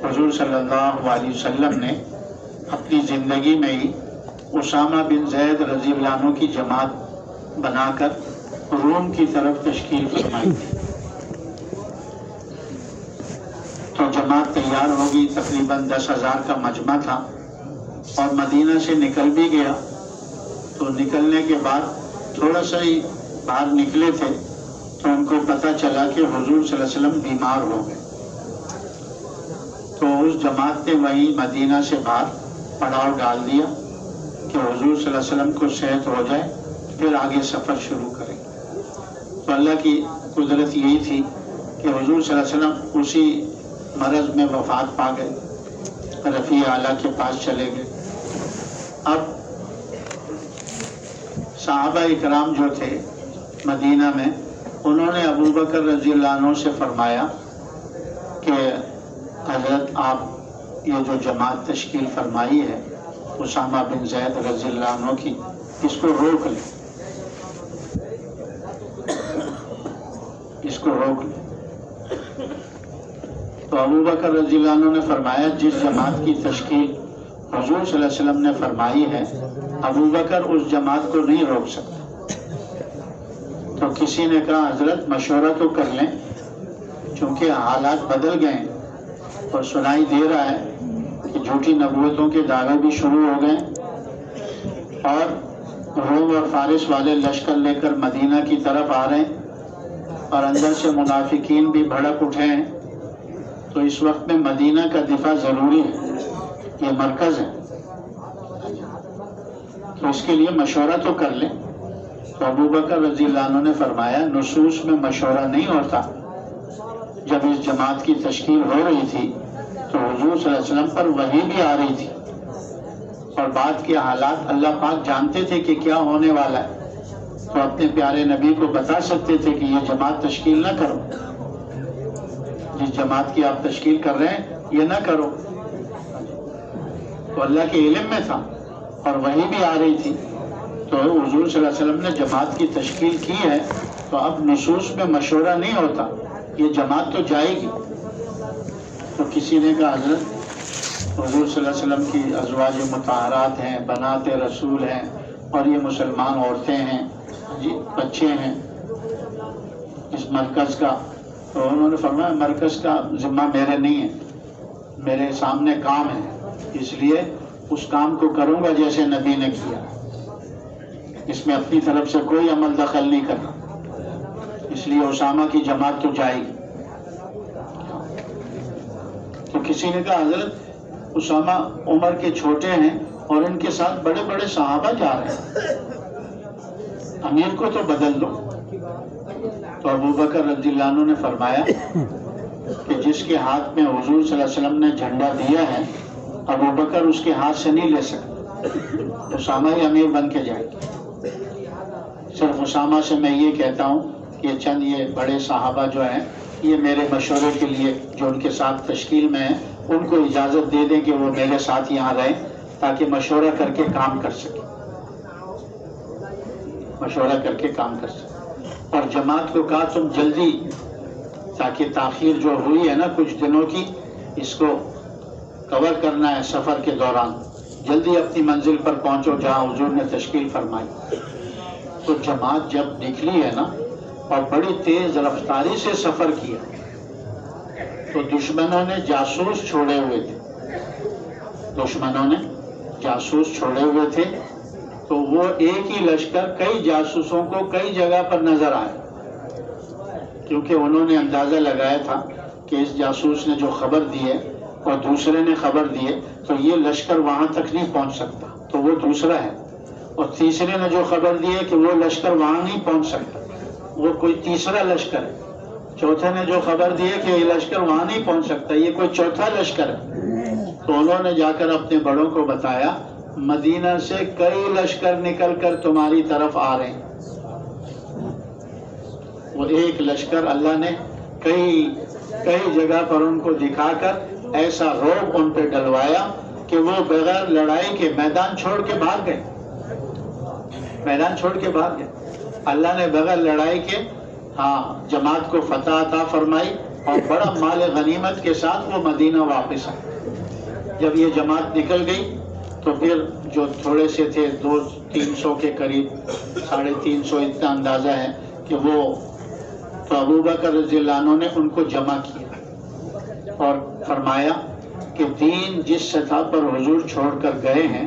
حضور صلی اللہ علیہ وسلم نے اپنی زندگی میں ہی اسامہ بن زید رضی اللہ عنہ کی جماعت بنا کر روم کی طرف تشکیل فرمائی تھی۔ تو جماعت تیار ہوگی، تقریباً 10,000 کا مجمع تھا، اور مدینہ سے نکل بھی گیا۔ تو نکلنے کے بعد تھوڑا سا ہی باہر نکلے تھے تو ان کو پتہ چلا کہ حضور صلی اللہ علیہ وسلم بیمار ہو گئے۔ تو اس جماعت نے وہیں مدینہ سے باہر پڑاؤ ڈال دیا کہ حضور صلی اللہ علیہ وسلم کو صحت ہو جائے پھر آگے سفر شروع کریں۔ تو اللہ کی قدرت یہی تھی کہ حضور صلی اللہ علیہ وسلم اسی مرض میں وفات پا گئے، رفیع اعلیٰ کے پاس چلے گئے۔ اب صحابہ اکرام جو تھے مدینہ میں، انہوں نے ابو بکر رضی اللہ عنہ سے فرمایا کہ حضرت آپ یہ جو جماعت تشکیل فرمائی ہے اسامہ بن زید رضی اللہ عنہ کی، اس کو روک لیں، اس کو روک لیں۔ تو ابو بکر رضی اللہ عنہ نے فرمایا جس جماعت کی تشکیل حضور صلی اللہ علیہ وسلم نے فرمائی ہے، ابو بکر اس جماعت کو نہیں روک سکتا۔ تو کسی نے کہا حضرت مشورہ تو کر لیں، چونکہ حالات بدل گئے اور سنائی دے رہا ہے کہ جھوٹی نبوتوں کے دعوے بھی شروع ہو گئے، اور روم اور فارس والے لشکر لے کر مدینہ کی طرف آ رہے ہیں، اور اندر سے منافقین بھی بھڑک اٹھے ہیں۔ تو اس وقت میں مدینہ کا دفاع ضروری ہے، یہ مرکز ہے، تو اس کے لیے مشورہ تو کر لیں۔ تو ابو بکر رضی اللہ عنہ نے فرمایا نصوص میں مشورہ نہیں ہوتا۔ جب اس جماعت کی تشکیل ہو رہی تھی تو حضور صلی اللہ علیہ وسلم پر وحی بھی آ رہی تھی، اور بعد کے حالات اللہ پاک جانتے تھے کہ کیا ہونے والا ہے، تو اپنے پیارے نبی کو بتا سکتے تھے کہ یہ جماعت تشکیل نہ کرو، جس جماعت کی آپ تشکیل کر رہے ہیں یہ نہ کرو۔ تو اللہ کے علم میں تھا اور وحی بھی آ رہی تھی، تو حضور صلی اللہ علیہ وسلم نے جماعت کی تشکیل کی ہے، تو اب نصوص میں مشورہ نہیں ہوتا، یہ جماعت تو جائے گی۔ تو کسی نے کہا حضرت حضور صلی اللہ علیہ وسلم کی ازواج مطہرات ہیں، بنات رسول ہیں، اور یہ مسلمان عورتیں ہیں، جی بچے ہیں اس مرکز کا۔ تو انہوں نے فرمایا مرکز کا ذمہ میرے نہیں ہے، میرے سامنے کام ہے، اس لیے اس کام کو کروں گا جیسے نبی نے کیا، اس میں اپنی طرف سے کوئی عمل دخل نہیں کرنا، اس لیے اسامہ کی جماعت تو جائے گی۔ تو کسی نے کہا حضرت اسامہ عمر کے چھوٹے ہیں اور ان کے ساتھ بڑے بڑے صحابہ جا رہے ہیں، امیر کو تو بدل دو۔ تو ابو بکر رضی اللہ عنہ نے فرمایا کہ جس کے ہاتھ میں حضور صلی اللہ علیہ وسلم نے جھنڈا دیا ہے ابو بکر اس کے ہاتھ سے نہیں لے سکتا، اسامہ ہی امیر بن کے جائے گا۔ صرف اسامہ سے میں یہ کہتا ہوں کہ چند یہ بڑے صحابہ جو ہیں یہ میرے مشورے کے لیے جو ان کے ساتھ تشکیل میں ہیں ان کو اجازت دے دیں کہ وہ میرے ساتھ یہاں رہیں تاکہ مشورہ کر کے کام کر سکیں، مشورہ کر کے کام کر سکیں۔ اور جماعت کو کہا تم جلدی، تاکہ تاخیر جو ہوئی ہے نا کچھ دنوں کی، اس کو کور کرنا ہے سفر کے دوران، جلدی اپنی منزل پر پہنچو جہاں حضور نے تشکیل فرمائی۔ تو جماعت جب نکلی ہے نا اور بڑی تیز رفتاری سے سفر کیا، تو دشمنوں نے جاسوس چھوڑے ہوئے تھے، دشمنوں نے جاسوس چھوڑے ہوئے تھے، تو وہ ایک ہی لشکر کئی جاسوسوں کو کئی جگہ پر نظر آئے، کیونکہ انہوں نے اندازہ لگایا تھا کہ اس جاسوس نے جو خبر دی ہے اور دوسرے نے خبر دی ہے تو یہ لشکر وہاں تک نہیں پہنچ سکتا، تو وہ دوسرا ہے، اور تیسرے نے جو خبر دی ہے کہ وہ لشکر وہاں نہیں پہنچ سکتا، وہ کوئی تیسرا لشکر ہے، چوتھے نے جو خبر دی ہے کہ یہ لشکر وہاں نہیں پہنچ سکتا، یہ کوئی چوتھا لشکر ہے۔ تو انہوں نے جا کر اپنے بڑوں کو بتایا مدینہ سے کئی لشکر نکل کر تمہاری طرف آ رہے ہیں۔ وہ ایک لشکر اللہ نے کئی جگہ پر ان کو دکھا کر ایسا رعب ان پہ ڈلوایا کہ وہ بغیر لڑائی کے میدان چھوڑ کے بھاگ گئے، میدان چھوڑ کے بھاگ گئے۔ اللہ نے بغیر لڑائی کے جماعت کو فتح عطا فرمائی اور بڑا مال غنیمت کے ساتھ وہ مدینہ واپس آئے۔ جب یہ جماعت نکل گئی تو پھر جو تھوڑے سے تھے 200-300 کے قریب، 350 اتنا اندازہ ہے کہ وہ تو ابو بکر رضی اللہ عنہ نے ان کو جمع کیا اور فرمایا کہ دین جس سطح پر حضور چھوڑ کر گئے ہیں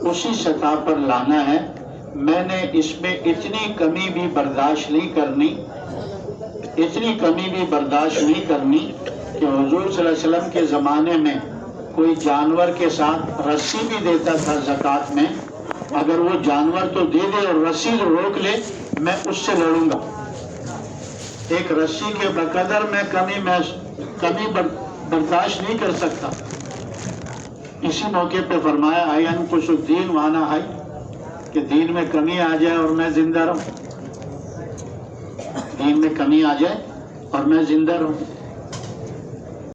اسی سطح پر لانا ہے، میں نے اس میں اتنی کمی بھی برداشت نہیں کرنی، اتنی کمی بھی برداشت نہیں کرنی کہ حضور صلی اللہ علیہ وسلم کے زمانے میں کوئی جانور کے ساتھ رسی بھی دیتا تھا زکوٰۃ میں، اگر وہ جانور تو دے دے اور رسی روک لے میں اس سے لڑوں گا۔ ایک رسی کے بقدر میں کمی برداشت نہیں کر سکتا۔ اسی موقع پہ فرمایا آئی انقص الدین وانا حی، کہ دین میں کمی آ جائے اور میں زندہ رہوں، دین میں کمی آ جائے اور میں زندہ رہوں۔